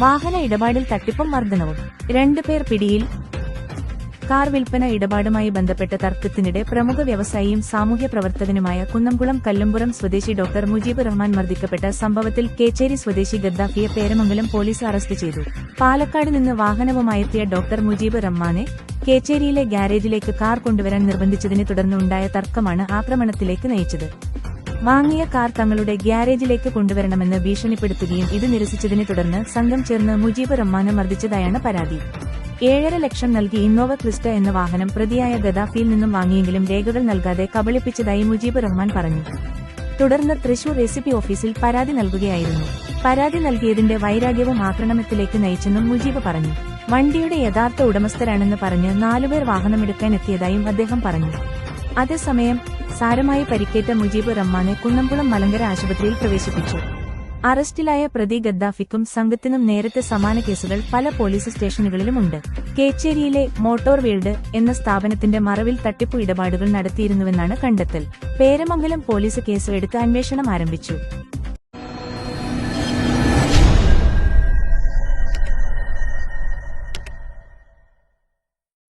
വാഹന ഇടപാടിൽ തട്ടിപ്പും മർദ്ദനവും. 2 പേർ പിടിയിൽ. കാർ വിൽപ്പന ഇടപാടുമായി ബന്ധപ്പെട്ട തർക്കത്തിനിടെ പ്രമുഖ വ്യവസായിയും സാമൂഹ്യ പ്രവർത്തകനുമായ കുന്നംകുളം കല്ലുംപുറം സ്വദേശി ഡോക്ടർ മുജീബ് റഹ്മാൻ മർദ്ദിക്കപ്പെട്ട സംഭവത്തിൽ കേച്ചേരി സ്വദേശി ഗദ്ദാഫിയെ പേരമംഗലം പോലീസ് അറസ്റ്റ് ചെയ്തു. പാലക്കാട് നിന്ന് വാഹനവുമായെത്തിയ ഡോക്ടർ മുജീബ് റഹ്മാനെ കേച്ചേരിയിലെ ഗ്യാരേജിലേക്ക് കാർ കൊണ്ടുവരാൻ നിർബന്ധിച്ചതിനെ തുടർന്ന് ഉണ്ടായ തർക്കമാണ് ആക്രമണത്തിലേക്ക് നയിച്ചത്. വാങ്ങിയ കാർ തങ്ങളുടെ ഗ്യാരേജിലേക്ക് കൊണ്ടുവരണമെന്ന് ഭീഷണിപ്പെടുത്തുകയും ഇത് നിരസിച്ചതിനെ തുടർന്ന് സംഘം ചേർന്ന് മുജീബ് റഹ്മാനെ മർദ്ദിച്ചതായാണ് പരാതി. 7.5 ലക്ഷം നൽകി ഇന്നോവ ക്രിസ്റ്റ എന്ന വാഹനം പ്രതിയായ ഗദ്ദാഫിയിൽ നിന്നും വാങ്ങിയെങ്കിലും രേഖകൾ നൽകാതെ കബളിപ്പിച്ചതായി മുജീബ് റഹ്മാൻ പറഞ്ഞു. തുടർന്ന് തൃശൂർ എസിപി ഓഫീസിൽ പരാതി നൽകുകയായിരുന്നു. പരാതി നൽകിയതിന്റെ വൈരാഗ്യവും ആക്രമണത്തിലേക്ക് നയിച്ചെന്നും മുജീബ് പറഞ്ഞു. വണ്ടിയുടെ യഥാർത്ഥ ഉടമസ്ഥരാണെന്ന് പറഞ്ഞ് 4 പേർ വാഹനമെടുക്കാൻ എത്തിയതായും അദ്ദേഹം പറഞ്ഞു. അതേസമയം സാരമായി പരിക്കേറ്റ മുജീബ് റഹ്മാനെ കുന്നംകുളം മലങ്കര ആശുപത്രിയിൽ പ്രവേശിപ്പിച്ചു. അറസ്റ്റിലായ പ്രതി ഗദ്ദാഫിക്കും സംഘത്തിനും നേരത്തെ സമാന കേസുകൾ പല പോലീസ് സ്റ്റേഷനുകളിലുമുണ്ട്. കേച്ചേരിയിലെ മോട്ടോർ വേൾഡ് എന്ന സ്ഥാപനത്തിന്റെ മറവിൽ തട്ടിപ്പു ഇടപാടുകൾ നടത്തിയിരുന്നുവെന്നാണ് കണ്ടെത്തൽ. പേരമംഗലം പോലീസ് കേസ് എടുത്ത് അന്വേഷണം ആരംഭിച്ചു.